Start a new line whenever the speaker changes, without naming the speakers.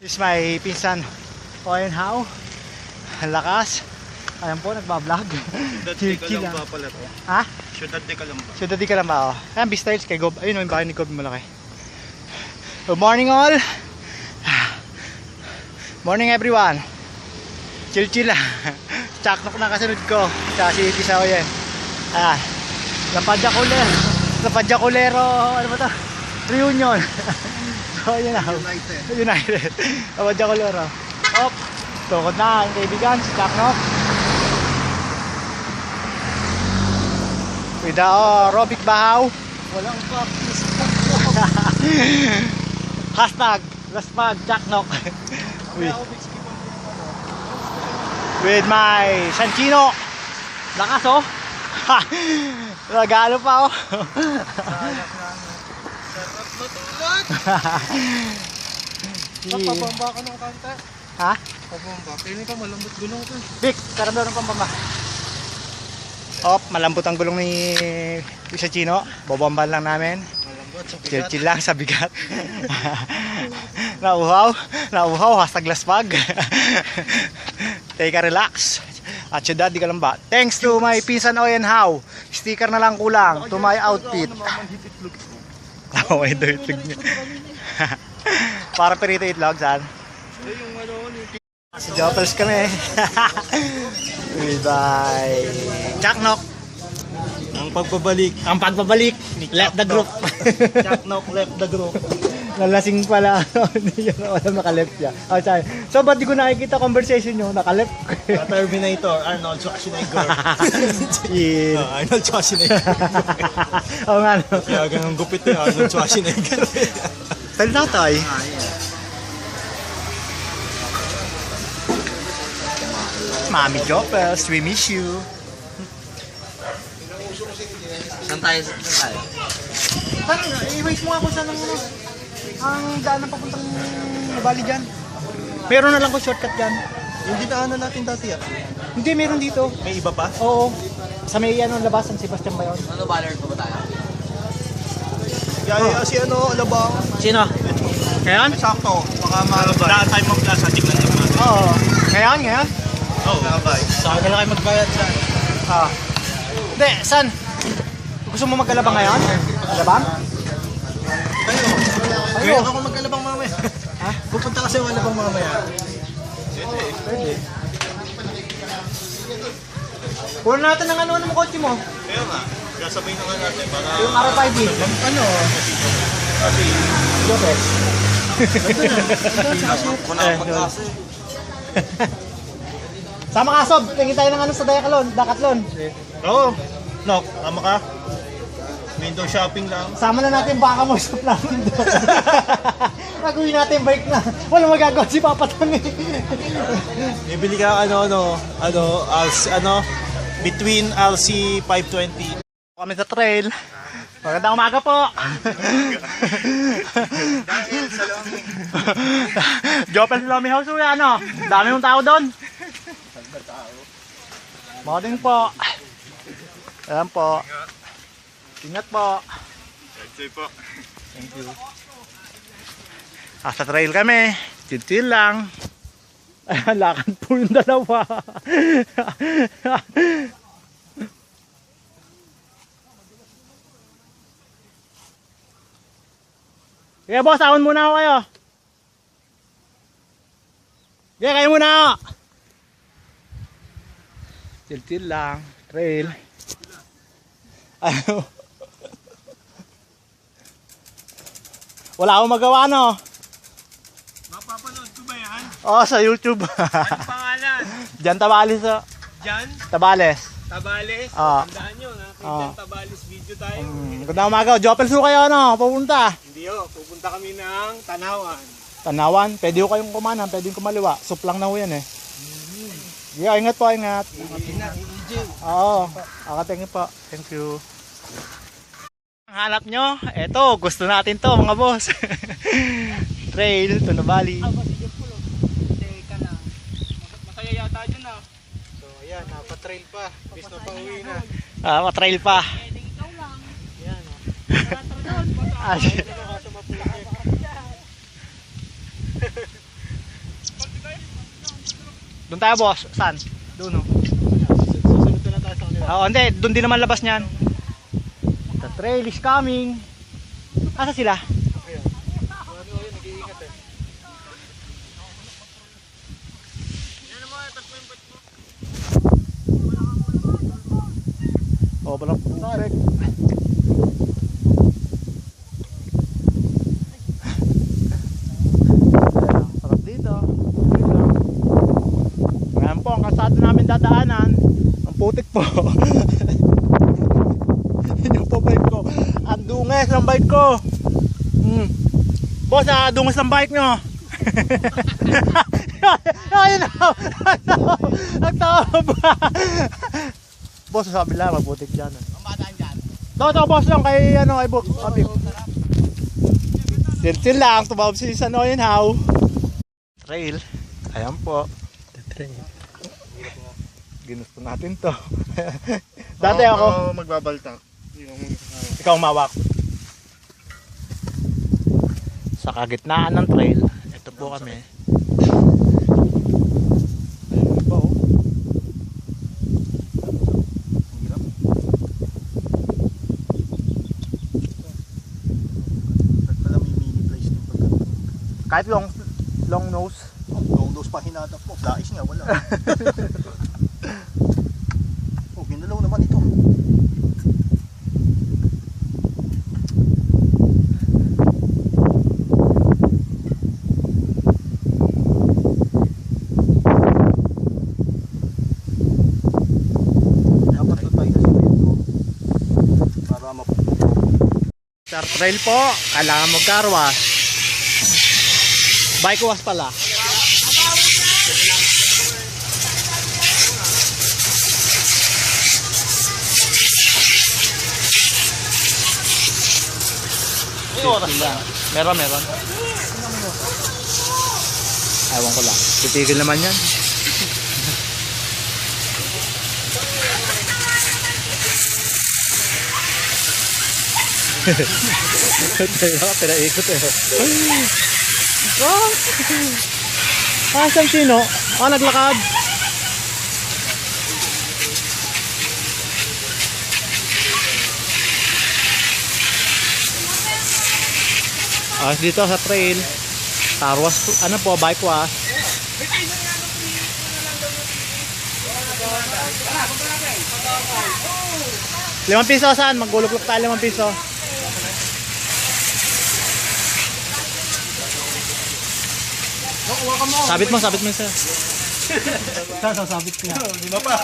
This is my pinsan Owen How. Ang lakas. Ayan po, nagbablog.
Syudad di Calamba pala to.
Ha?
Syudad di Calamba.
Syudad di Calamba, oh. Ayan, B-Styles kay Gob. Ayun, yung bahay ni Gob malaki. Good morning all. Morning everyone. Chill lang. Chaknok na kasunod ko. Tsaka si Pisa Oyen. Ayan. Lapadya Kulero. Ano ba ito? Reunion. So, yun na. United. Lapadya Kulero. Op. Tukod na ang kaibigan. Si Chaknok. With the Robic Bahaw.
Walang practice.
Hashtag Laspag Chaknok. With my Sanchino. Lakas oh. Regalo pa oh.
Papabamba ka ng kanta.
Ha?
Papabamba. Piling ka malambot gulong ko.
Vic, karam daw ng pambamba. Oh, malambot ang gulong ni Sanchino. Bobomban lang namin.
Malambot sa bigat.
Chill lang sa bigat. Nauhaw, hashtag Laspag. Take a relax. At Syudad di Calamba. Thanks to my pinsan Oyen How. Sticker na lang kulang to my outfit. May itlog niya. Para perito itlog, saan? Si Jopels kami. Bye. Chaknok.
Ang pagbabalik.
Left the group.
Chaknok left the group.
Nalasing pala. Hindi yun. Wala nakaleft siya. Oh, sorry. So, ba't di ko nakikita conversation nyo? Nakaleft.
Terminator, Arnold Schwarzenegger.
Yeah.
Arnold Schwarzenegger.
Oo nga, no?
Kaya ganun gupit yung Arnold Schwarzenegger.
Tala tayo. Mami Jopels, we miss you.
Saan tayo?
I-wait mo ako sa ang daan na papuntang Nabali dyan. Meron na lang ko shortcut dyan.
Yung dinaanan natin dati ah.
Hindi, meron dito.
May iba pa?
Oo. Sa may labasan, Sebastian ba yun?
Ano baller pa ba tayo?
Kaya si ano, Alabang.
Sino? Ngayon?
Sakto. Baka daan tayo mag-plaza. Tignan natin.
Oo. Ngayon?
Oo, nakabay. Saan ka lang kayo magbayad dyan?
Hindi, saan? Gusto mo mag-alabang ngayon? Alabang?
Ayaw ako mag-alabang mamaya.
Ha?
Pupunta kasi yung alabang mamaya.
Pwede. Kuha natin ng ano mo kotse mo.
Kaya nga, kasabay na nga natin para...
Yung RFID.
Ano? Kasi...
Jopes.
Kung na mag-asa eh.
Sama ka, Sob. Tingin tayo ng ano sa Dakatlon.
Oo. Nok, tama ka. Window shopping lang.
Sama na natin baka mo sa namin doon. Nagawin natin bike na. Wala magagawa si Papa Tang eh.
Bibili ka between LC 520.
Kami sa trail. Magandang umaga po.
Dahil sa Lomi.
Jopel Lomi House uwi ano? Dami mong tao doon. Morning po. Ayan po. Ingat po.
Enjoy po.
Thank you. Sa trail kami. Chill lang. Lakad po yung dalawa. Kaya boss, ahon muna ako kayo. Kaya kayo muna ako. Chill lang. Trail. Ano? Wala akong magawa no.
Mapapanood ko ba yan?
Oo, sa YouTube.
Ano pangalan?
Diyan Tabales oh.
Jan?
Tabales.
Tabales?
Ah.
Tandaan nyo,
Ah.
Jan Tabales video tayo.
Ganda umaga. Jopel Su kayo ano, pupunta.
Hindi ho, pupunta kami ng Tanawan.
Tanawan, pwede ko kayong kumanan, pwede yung kumaliwa. Sup lang na ho yan eh. Yeah, ingat po, ingat. Oo, akatingin po. Thank you. Ang hanap nyo, eto, gusto natin to mga boss. Trail to Nabali.
Teka lang. Masaya yata dyan ah. So ayan, napatrail pa. Bis na pauwi na.
Matrail pa.
Yan o.
Doon tayo boss. Saan? Doon no.
Susunod na lang tayo sa kanila.
Oo, hindi. Doon din naman labas niyan. The trail is coming. Asa sila?
Ayun. Ano yun, nag-iingat eh.
Oh, walang perfect. Sarap dito. Ngayon po, ang kalsada namin dadaanan. Ang putik po. Yung po bike ko. Ang dunges ng bike ko. Boss, dunges ng bike nyo. Ayun na. Nagtawa ba? Boss, sabi lang, magputik dyan.
Ang bataan dyan.
Ito, boss lang kay ano, kay Book. Til lang, tumawag si San Oyen How. Trail. Ayan po. Trail. Ginusto natin to. Dati ako
magbabaltak.
ikaw mawak. Sa kagitnaan ng trail, ito po kami. Ayun po. Kahit long nose.
Long nose pa hinatap mo. Dais nga, wala. Oh, ginalaw naman ito. Dapat na tayo sa dito. Para mapupunta.
Sa trail po, kailangan mag-carwash. Bike wash pala. Meron. Ewan ko lang. Titigil naman yan. Pinaikot eh. Saan sino? Naglakad. Dito sa trail. Car wash, ano po, bike wash. ₱5 saan? Magguluklok tayo ₱5. Sabit mo sir. Saan sabit niya?
Di ba pa?